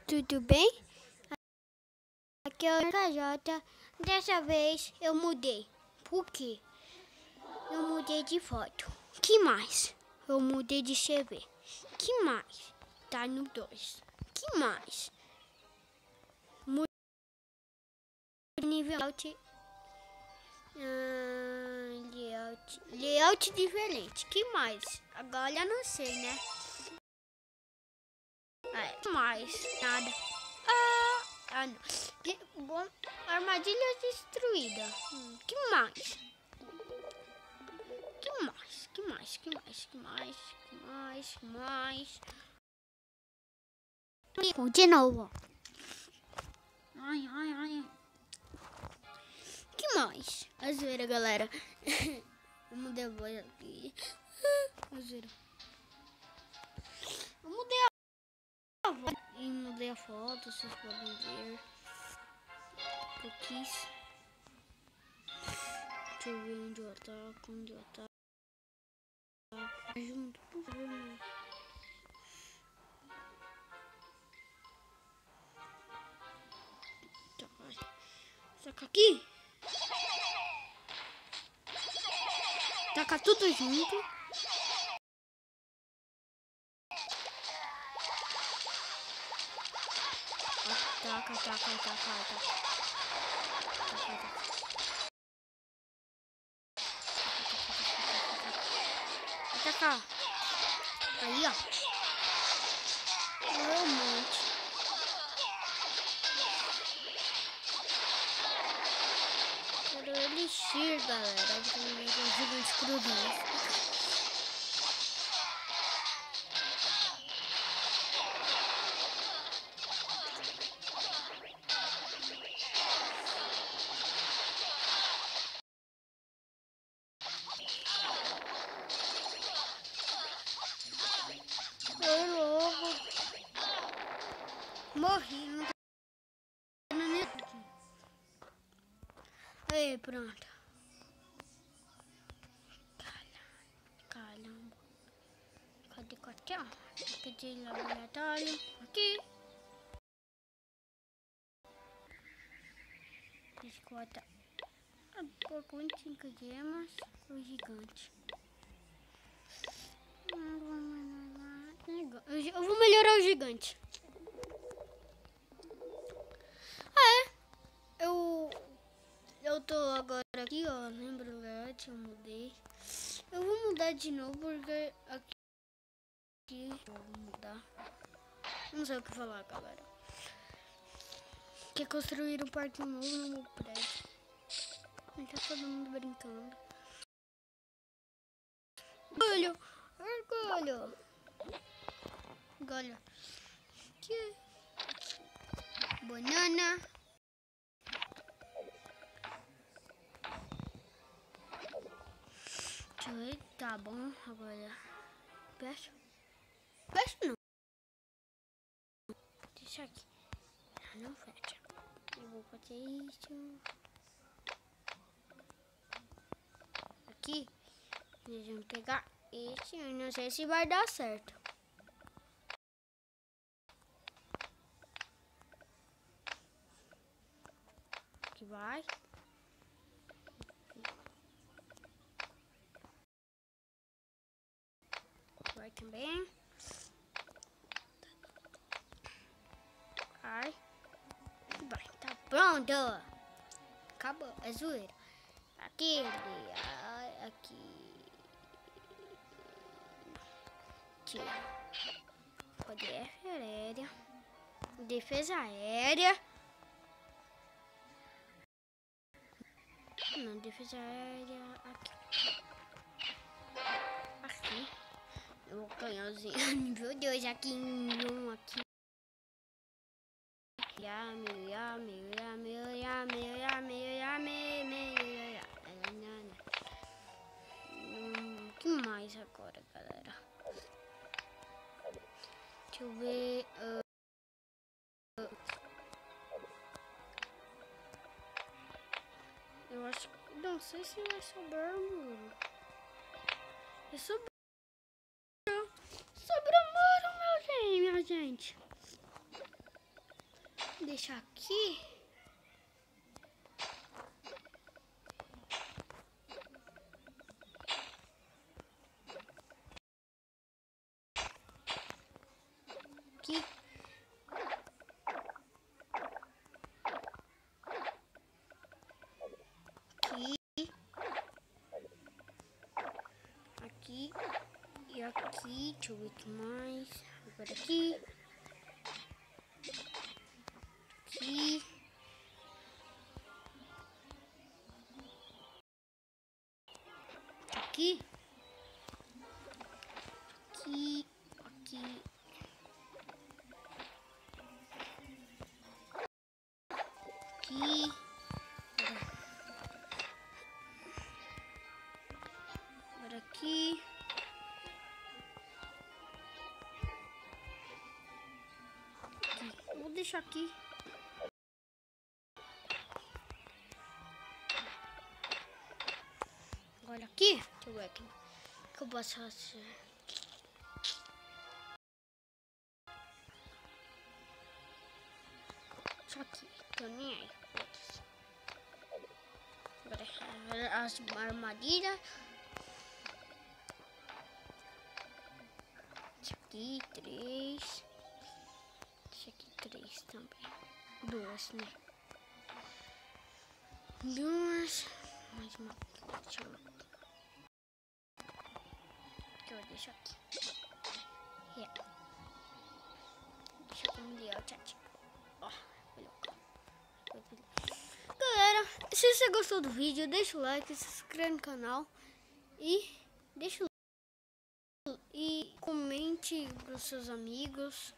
tudo bem? Aqui é o KJ. Dessa vez eu mudei. Por quê? Eu mudei de foto. Que mais? Eu mudei de CV. Que mais? Tá no 2. Que mais? Mudei nível layout diferente. Que mais? Agora eu não sei, né? Que mais? Nada. Não. Bom, armadilha destruída. Que mais? Que mais? Que mais? Que mais? Que mais? Que mais? Que mais? De novo. Ai. Que mais? A zoeira, galera. Eu mudei a voz aqui. A zoeira. Eu mudei a voz e mudei a foto, vocês podem ver. Eu quis. Deixa eu ver onde eu ataco, junto, por favor. Tá, vai. Saca aqui. Taca tudo junto. Taca. Atacar. Aí, ó. Um monte. Quero elixir, galera. Gigante crudão. Morri, não tá nem aqui. Aí, pronto. Caramba. Cadê Cotião? Aqui laboratório. Aqui. Escuta. Com 25 gemas. O gigante. Eu vou melhorar o gigante. Eu tô agora aqui, ó. Lembra o layout? Eu mudei. Eu vou mudar de novo porque aqui eu vou mudar. Não sei o que falar, galera. Quer construir um parque novo no meu prédio. Mas tá todo mundo brincando. Orgulho. Que? Banana. Deixa eu ver. Tá bom, agora. Fecha não. Deixa aqui. Não fecha. Eu vou fazer isso. Aqui. Deixa eu pegar esse. Eu não sei se vai dar certo. Aqui vai. Vai também. Vai. Tá pronto. Acabou. É zoeira. Aqui. Poder aérea. Defesa aérea. Não, defesa aérea. Aqui. Eu vou canhãozinho nível 2 aqui em 1 aqui. O que mais agora, galera? Deixa eu ver. Eu acho que. Não sei se vai sobrar muro. Sobrou muro, minha gente. deixar aqui. Aqui. Aqui e aqui, deixa eu ver o que mais. Agora aqui, aqui, aqui, aqui, aqui, aqui. Agora aqui. Vou deixar aqui. Agora aqui, deixa eu ver aqui que eu posso fazer. Só aqui, tô nem aí. Agora as armadilhas. Isso aqui, 3. Isso aqui, 3 também. 2, né? 2. Mais uma. Deixa eu ver. Que eu deixo aqui. Deixa eu ver o chat. Ó, galera, se você gostou do vídeo, deixa o like, se inscreve no canal e deixa o like e comente para os seus amigos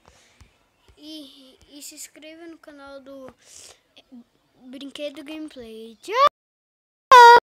e se inscreva no canal do Brinquedo Gameplay. Tchau!